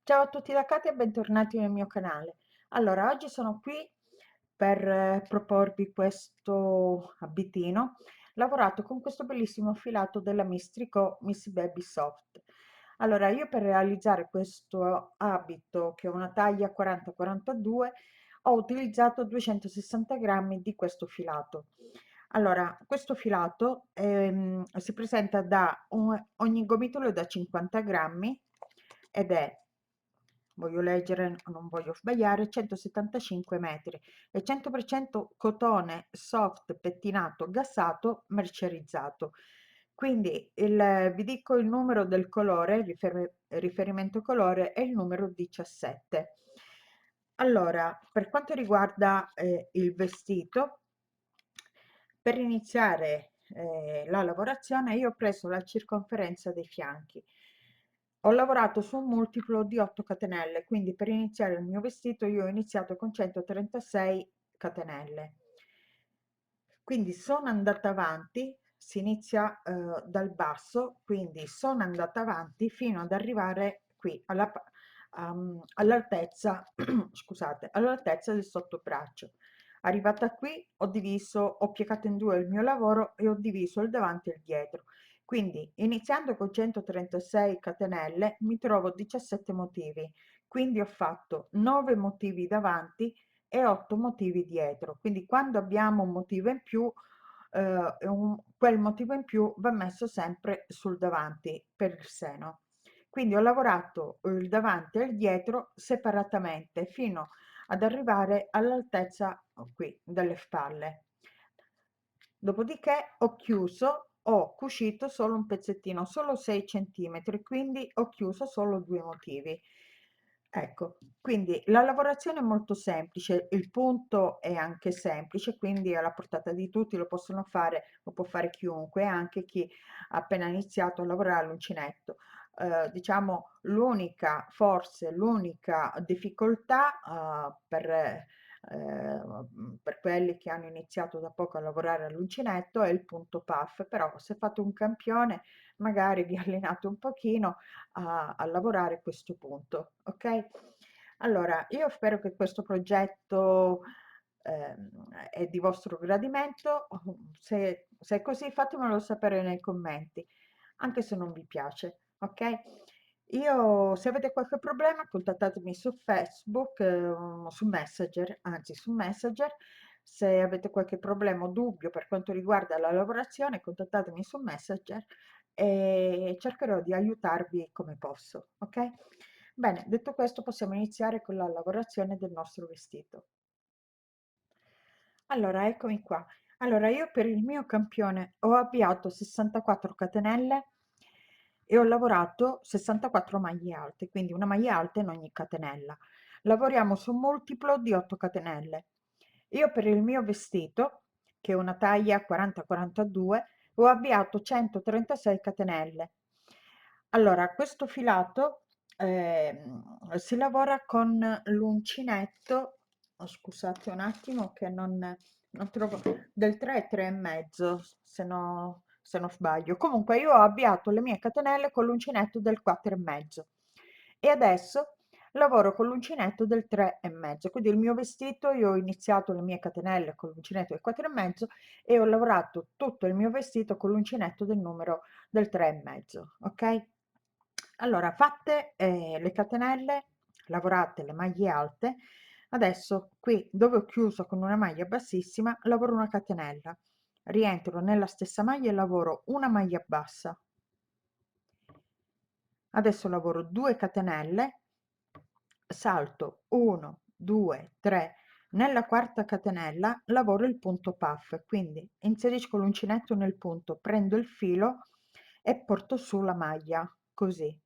Ciao a tutti da Katia e bentornati nel mio canale. Allora, oggi sono qui per proporvi questo abitino lavorato con questo bellissimo filato della Mistrico Miss Baby Soft. Allora, io per realizzare questo abito, che è una taglia 40-42, ho utilizzato 260 grammi di questo filato. Allora, questo filato si presenta da ogni gomitolo è da 50 grammi ed è, voglio leggere, non voglio sbagliare, 175 metri, è 100% cotone soft pettinato gassato mercerizzato. Quindi vi dico il numero del colore, riferimento colore è il numero 17. Allora, per quanto riguarda il vestito, per iniziare la lavorazione io ho preso la circonferenza dei fianchi. Ho lavorato su un multiplo di 8 catenelle, quindi per iniziare il mio vestito io ho iniziato con 136 catenelle. Quindi sono andata avanti, si inizia dal basso, quindi sono andata avanti fino ad arrivare qui all'altezza, scusate, all'altezza del sottobraccio. Arrivata qui ho piegato in due il mio lavoro e ho diviso il davanti e il dietro. Quindi iniziando con 136 catenelle mi trovo 17 motivi, quindi ho fatto 9 motivi davanti e 8 motivi dietro. Quindi quando abbiamo un motivo in più, quel motivo in più va messo sempre sul davanti per il seno. Quindi ho lavorato il davanti e il dietro separatamente fino ad arrivare all'altezza qui delle spalle. Dopodiché ho cucito solo un pezzettino, solo 6 centimetri, quindi ho chiuso solo due motivi. Ecco, quindi la lavorazione è molto semplice, il punto è anche semplice, quindi è alla portata di tutti, lo possono fare, lo può fare chiunque, anche chi ha appena iniziato a lavorare all'uncinetto. Diciamo forse l'unica difficoltà per quelli che hanno iniziato da poco a lavorare all'uncinetto è il punto puff, però se fate un campione magari vi allenate un pochino a lavorare questo punto, ok? Allora, io spero che questo progetto è di vostro gradimento. Se è così, fatemelo sapere nei commenti, anche se non vi piace, ok? Io, se avete qualche problema, contattatemi su Facebook, su Messenger, anzi su Messenger. Se avete qualche problema o dubbio per quanto riguarda la lavorazione, contattatemi su Messenger e cercherò di aiutarvi come posso, ok? Bene, detto questo, possiamo iniziare con la lavorazione del nostro vestito. Allora, eccomi qua. Allora, io per il mio campione ho avviato 64 catenelle e ho lavorato 64 maglie alte, quindi una maglia alta in ogni catenella. Lavoriamo su un multiplo di 8 catenelle. Io per il mio vestito, che è una taglia 40-42, ho avviato 136 catenelle. Allora, questo filato si lavora con l'uncinetto, oh, scusate un attimo che non trovo, del 3, 3 e mezzo, se non sbaglio. Comunque io ho avviato le mie catenelle con l'uncinetto del 4 e mezzo e adesso lavoro con l'uncinetto del 3 e mezzo. Quindi il mio vestito, io ho iniziato le mie catenelle con l'uncinetto del 4 e mezzo e ho lavorato tutto il mio vestito con l'uncinetto del 3 e mezzo, ok? Allora, fatte le catenelle, lavorate le maglie alte, adesso qui dove ho chiuso con una maglia bassissima, lavoro una catenella, rientro nella stessa maglia e lavoro una maglia bassa. Adesso lavoro 2 catenelle, salto 1, 2, 3, nella quarta catenella lavoro il punto puff, quindi inserisco l'uncinetto nel punto, prendo il filo e porto su la maglia, così.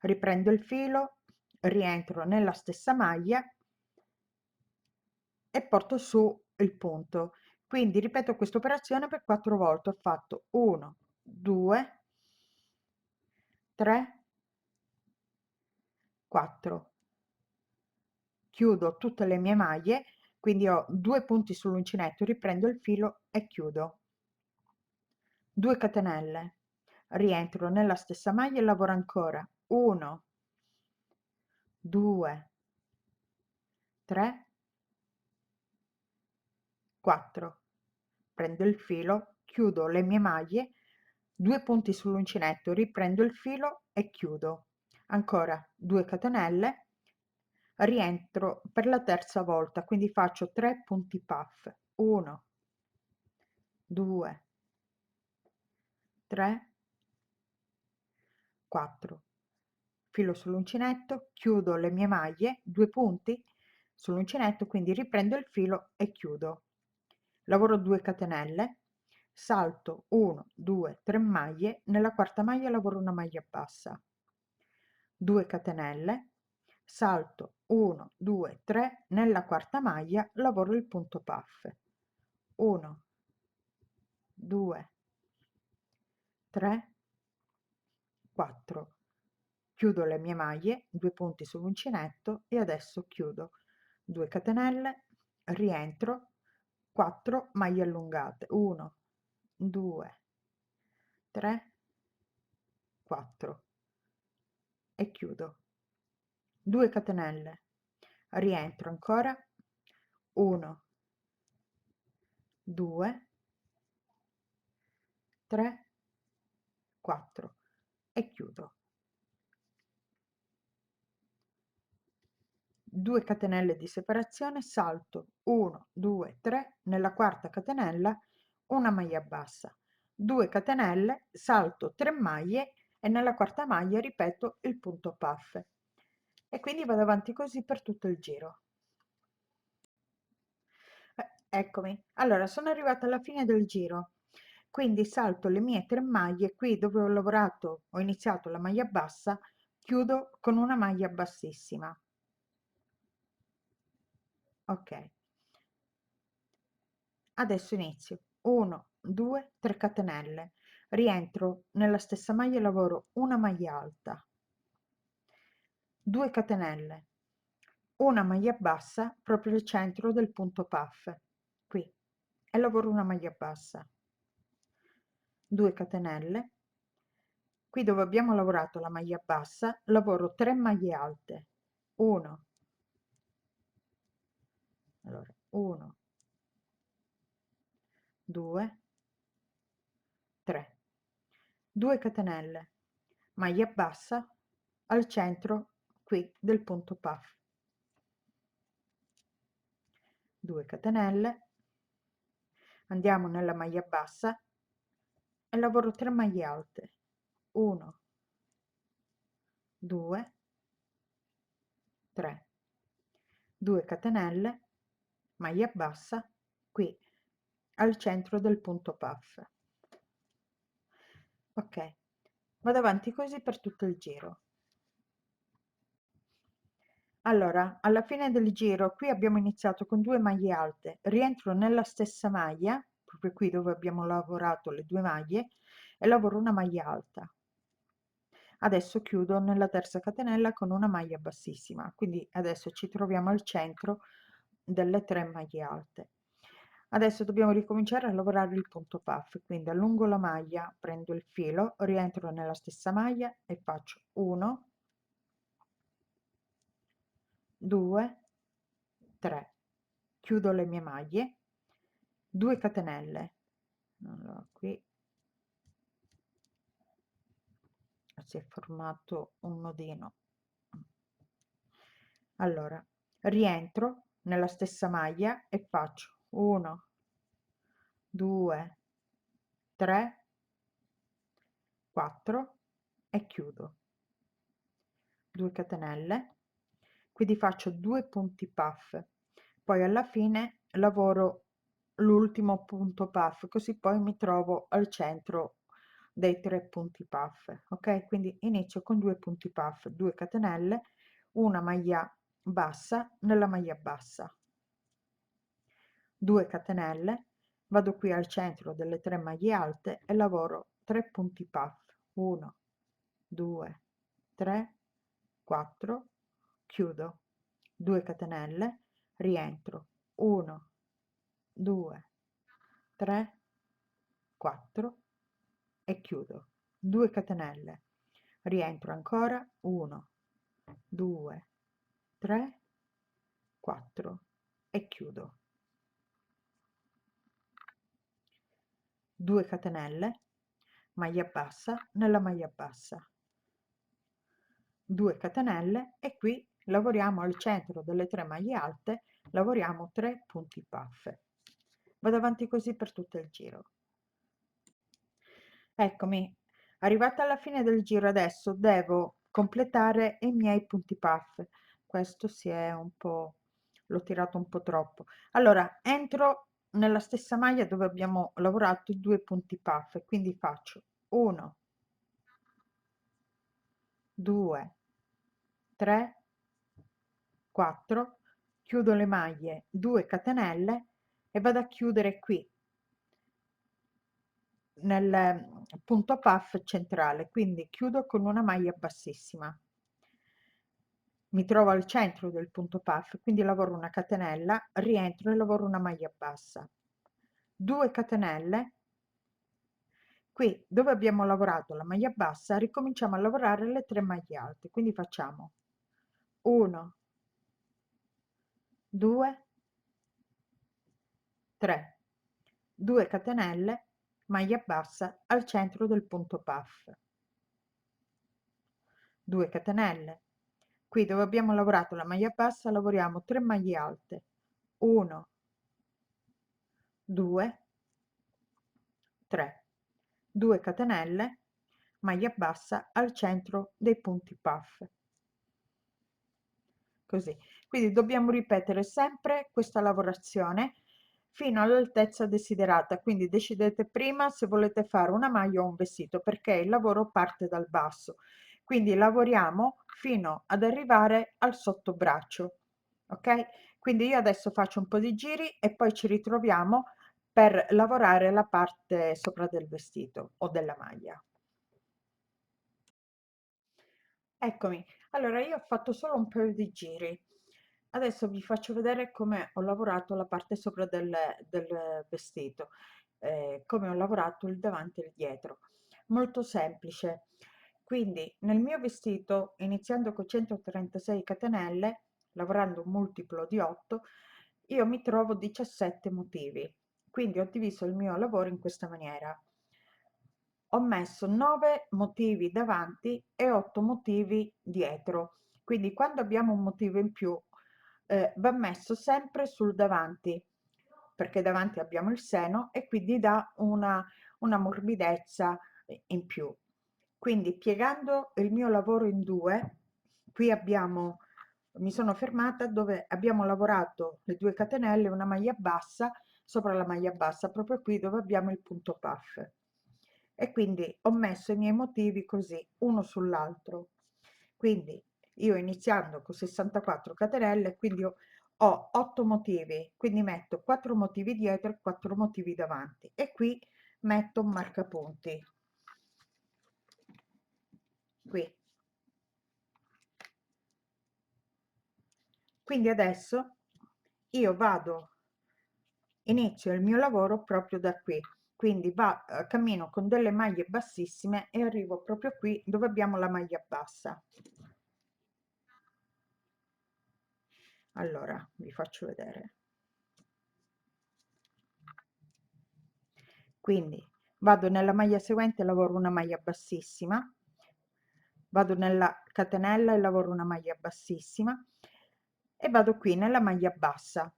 Riprendo il filo, rientro nella stessa maglia e porto su il punto. Quindi ripeto questa operazione per 4 volte. Ho fatto 1, 2, 3, 4. Chiudo tutte le mie maglie, quindi ho 2 punti sull'uncinetto, riprendo il filo e chiudo. 2 catenelle. Rientro nella stessa maglia e lavoro ancora 1, 2, 3, 4. Prendo il filo, chiudo le mie maglie, 2 punti sull'uncinetto, riprendo il filo e chiudo. Ancora 2 catenelle, rientro per la terza volta, quindi faccio 3 punti puff. 1, 2, 3, 4. Filo sull'uncinetto, chiudo le mie maglie, 2 punti sull'uncinetto, quindi riprendo il filo e chiudo. Lavoro 2 catenelle, salto 1, 2, 3 maglie, nella quarta maglia lavoro una maglia bassa, 2 catenelle, salto 1, 2, 3, nella quarta maglia lavoro il punto puff, 1, 2, 3, 4. Chiudo le mie maglie, 2 punti sull'uncinetto e adesso chiudo 2 catenelle, rientro, 4 maglie allungate, 1, 2, 3, 4 e chiudo 2 catenelle, rientro ancora, 1, 2, 3, 4 e chiudo 2 catenelle di separazione, salto 1, 2, 3, nella quarta catenella una maglia bassa, 2 catenelle, salto 3 maglie e nella quarta maglia ripeto il punto puff e quindi vado avanti così per tutto il giro. Eccomi, allora sono arrivata alla fine del giro, quindi salto le mie 3 maglie, qui dove ho lavorato, ho iniziato la maglia bassa, chiudo con una maglia bassissima, ok. Adesso inizio 1, 2, 3 catenelle, rientro nella stessa maglia e lavoro una maglia alta, 2 catenelle, una maglia bassa proprio al centro del punto puff, qui, e lavoro una maglia bassa, 2 catenelle, qui dove abbiamo lavorato la maglia bassa lavoro 3 maglie alte, 1, allora 1, 2, 3, 2 catenelle, maglia bassa al centro qui del punto puff, 2 catenelle, andiamo nella maglia bassa e lavoro 3 maglie alte, 1, 2, 3, 2 catenelle, maglia bassa qui al centro del punto puff, ok. Vado avanti così per tutto il giro. Allora, alla fine del giro, qui abbiamo iniziato con 2 maglie alte, rientro nella stessa maglia, proprio qui dove abbiamo lavorato le 2 maglie, e lavoro una maglia alta. Adesso chiudo nella terza catenella con una maglia bassissima, quindi adesso ci troviamo al centro delle 3 maglie alte. Adesso dobbiamo ricominciare a lavorare il punto puff, quindi allungo la maglia, prendo il filo, rientro nella stessa maglia e faccio 1, 2, 3, chiudo le mie maglie, 2 catenelle, allora qui si è formato un nodino, allora rientro nella stessa maglia e faccio 1, 2, 3, 4 e chiudo 2 catenelle, quindi faccio 2 punti puff, poi alla fine lavoro l'ultimo punto puff, così poi mi trovo al centro dei 3 punti puff, ok. Quindi inizio con 2 punti puff, 2 catenelle, una maglia bassa nella maglia bassa, 2 catenelle, vado qui al centro delle 3 maglie alte e lavoro 3 punti puff, 1, 2, 3, 4, chiudo 2 catenelle, rientro 1, 2, 3, 4 e chiudo 2 catenelle, rientro ancora 1, 2, 3, 4 e chiudo. 2 catenelle, maglia bassa nella maglia bassa, 2 catenelle e qui lavoriamo al centro delle 3 maglie alte, lavoriamo 3 punti puff. Vado avanti così per tutto il giro. Eccomi, arrivata alla fine del giro adesso devo completare i miei punti puff. Questo si è un po', l'ho tirato un po' troppo. Allora, entro nella stessa maglia dove abbiamo lavorato i 2 punti puff, e quindi faccio 1, 2, 3, 4, chiudo le maglie, 2 catenelle e vado a chiudere qui nel punto puff centrale, quindi chiudo con una maglia bassissima. Mi trovo al centro del punto puff, quindi lavoro una catenella, rientro e lavoro una maglia bassa. 2 catenelle, qui dove abbiamo lavorato la maglia bassa ricominciamo a lavorare le 3 maglie alte, quindi facciamo 1, 2, 3, 2 catenelle, maglia bassa al centro del punto puff, 2 catenelle, qui dove abbiamo lavorato la maglia bassa lavoriamo 3 maglie alte, 1, 2, 3, 2 catenelle, maglia bassa al centro dei punti puff, così. Quindi dobbiamo ripetere sempre questa lavorazione fino all'altezza desiderata, quindi decidete prima se volete fare una maglia o un vestito, perché il lavoro parte dal basso, quindi lavoriamo fino ad arrivare al sottobraccio, ok? Quindi io adesso faccio un po' di giri e poi ci ritroviamo per lavorare la parte sopra del vestito o della maglia. Eccomi, allora io ho fatto solo un paio di giri. Adesso vi faccio vedere come ho lavorato la parte sopra del vestito, come ho lavorato il davanti e il dietro. Molto semplice. Quindi nel mio vestito, iniziando con 136 catenelle, lavorando un multiplo di 8, io mi trovo 17 motivi. Quindi ho diviso il mio lavoro in questa maniera. Ho messo 9 motivi davanti e 8 motivi dietro. Quindi quando abbiamo un motivo in più, va messo sempre sul davanti, perché davanti abbiamo il seno e quindi dà una morbidezza in più. Quindi piegando il mio lavoro in due, qui abbiamo, mi sono fermata dove abbiamo lavorato le 2 catenelle, una maglia bassa sopra la maglia bassa, proprio qui dove abbiamo il punto puff. E quindi ho messo i miei motivi così, uno sull'altro. Quindi io iniziando con 64 catenelle, quindi ho 8 motivi, quindi metto 4 motivi dietro e 4 motivi davanti. E qui metto un marcapunti. Qui. Quindi adesso io vado, inizio il mio lavoro proprio da qui. Quindi cammino con delle maglie bassissime e arrivo proprio qui dove abbiamo la maglia bassa. Allora, vi faccio vedere. Quindi vado nella maglia seguente e lavoro una maglia bassissima, vado nella catenella e lavoro una maglia bassissima e vado qui nella maglia bassa.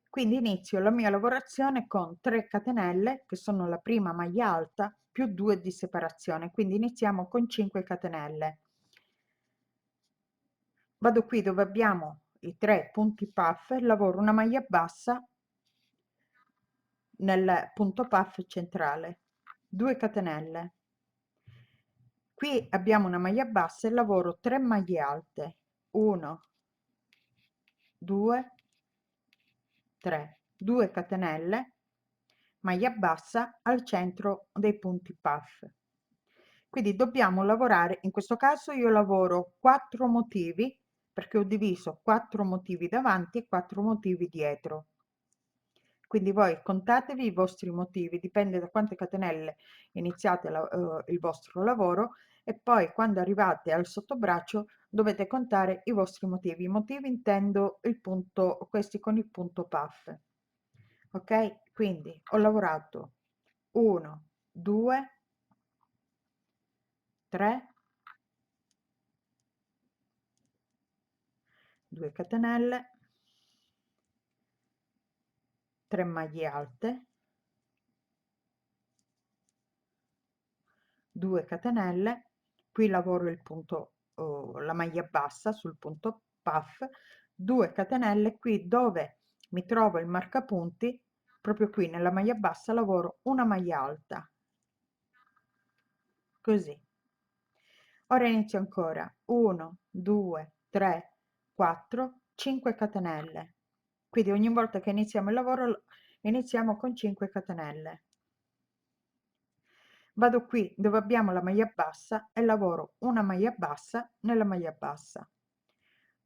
Quindi inizio la mia lavorazione con 3 catenelle che sono la prima maglia alta più 2 di separazione, quindi iniziamo con 5 catenelle. Vado qui dove abbiamo i 3 punti puff, lavoro una maglia bassa nel punto puff centrale, 2 catenelle. Qui abbiamo una maglia bassa e lavoro 3 maglie alte, 1, 2, 3, 2 catenelle, maglia bassa al centro dei punti puff. Quindi dobbiamo lavorare, in questo caso io lavoro 4 motivi perché ho diviso 4 motivi davanti e 4 motivi dietro. Quindi voi contatevi i vostri motivi, dipende da quante catenelle iniziate il vostro lavoro, e poi quando arrivate al sottobraccio dovete contare i vostri motivi. I motivi intendo il punto, questi con il punto puff. Ok? Quindi ho lavorato 1, 2, 3, 2 catenelle, 3 maglie alte, 2 catenelle, qui lavoro il punto, la maglia bassa sul punto puff, 2 catenelle qui dove mi trovo il marcapunti, proprio qui nella maglia bassa lavoro una maglia alta, così. Ora inizio ancora 1, 2, 3, 4, 5 catenelle. Quindi ogni volta che iniziamo il lavoro iniziamo con 5 catenelle. Vado qui dove abbiamo la maglia bassa e lavoro una maglia bassa nella maglia bassa,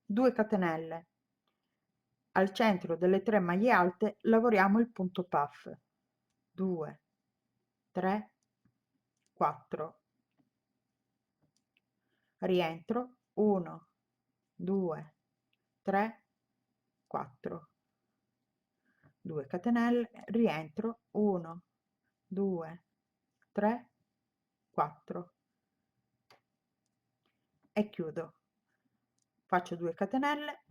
2 catenelle. Al centro delle 3 maglie alte lavoriamo il punto puff, 2, 3, 4. Rientro 1, 2, 3, 4. 2 catenelle, rientro 1, 2, 3, 4 e chiudo. Faccio 2 catenelle,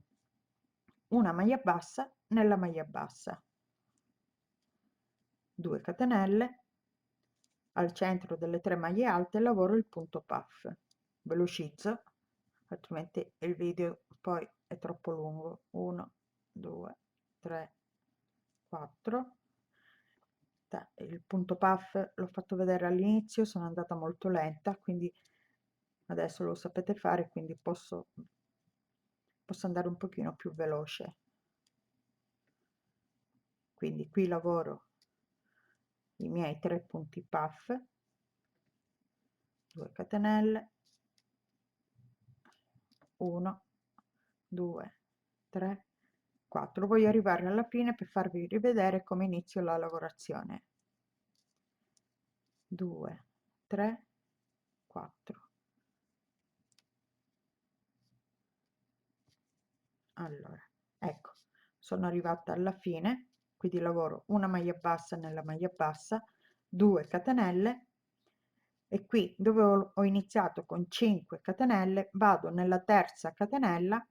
una maglia bassa nella maglia bassa, 2 catenelle, al centro delle 3 maglie alte lavoro il punto puff. Velocizzo, altrimenti il video poi è troppo lungo. 1, 2, 3, 4. Il punto puff l'ho fatto vedere all'inizio, sono andata molto lenta, quindi adesso lo sapete fare, quindi posso andare un pochino più veloce. Quindi qui lavoro i miei 3 punti puff, 2 catenelle, 1, 2, 3, 4. Voglio arrivare alla fine per farvi rivedere come inizio la lavorazione. 2, 3, 4. Allora, ecco, sono arrivata alla fine, quindi lavoro una maglia bassa nella maglia bassa, 2 catenelle, e qui dove ho iniziato con 5 catenelle vado nella terza catenella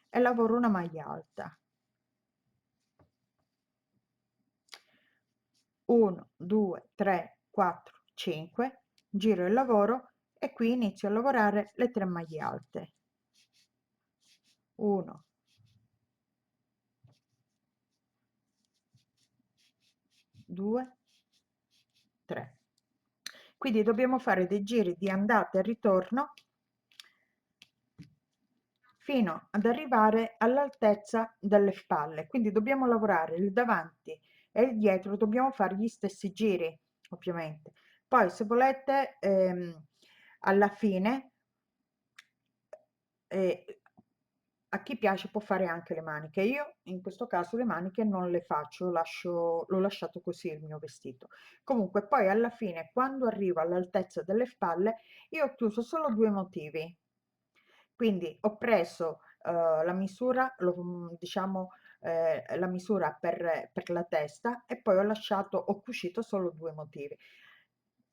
e lavoro una maglia alta. 1, 2, 3, 4, 5, giro il lavoro e qui inizio a lavorare le 3 maglie alte. 1, 2, 3. Quindi dobbiamo fare dei giri di andata e ritorno fino ad arrivare all'altezza delle spalle. Quindi dobbiamo lavorare il davanti e il dietro, dobbiamo fare gli stessi giri, ovviamente. Poi, se volete, alla fine, eh, a chi piace può fare anche le maniche. Io in questo caso le maniche non le faccio, l'ho lasciato così il mio vestito. Comunque, poi alla fine, quando arrivo all'altezza delle spalle, io ho chiuso solo 2 motivi. Quindi ho preso la misura, diciamo, la misura per la testa, e poi ho cucito solo 2 motivi.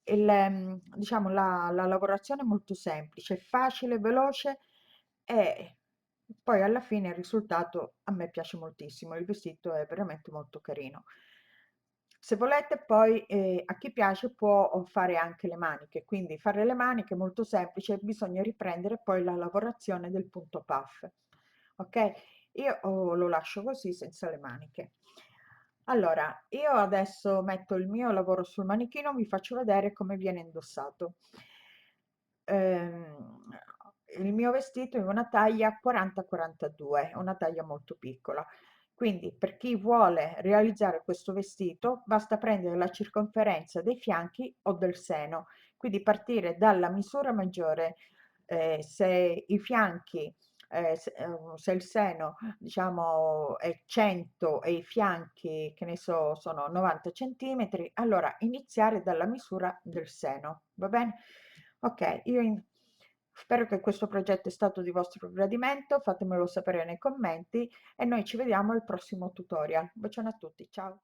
Diciamo, la lavorazione è molto semplice, facile, veloce, e poi alla fine il risultato a me piace moltissimo. Il vestito è veramente molto carino. Se volete poi, a chi piace può fare anche le maniche, quindi fare le maniche è molto semplice, bisogna riprendere poi la lavorazione del punto puff. Ok? Io lo lascio così senza le maniche. Allora, io adesso metto il mio lavoro sul manichino, vi faccio vedere come viene indossato. Ehm, il mio vestito è una taglia 40-42, una taglia molto piccola. Quindi per chi vuole realizzare questo vestito basta prendere la circonferenza dei fianchi o del seno, quindi partire dalla misura maggiore. Se i fianchi se il seno, diciamo, è 100 e i fianchi, che ne so, sono 90 centimetri, allora iniziare dalla misura del seno, va bene? Ok, spero che questo progetto è stato di vostro gradimento, fatemelo sapere nei commenti e noi ci vediamo al prossimo tutorial. Un bacione a tutti, ciao!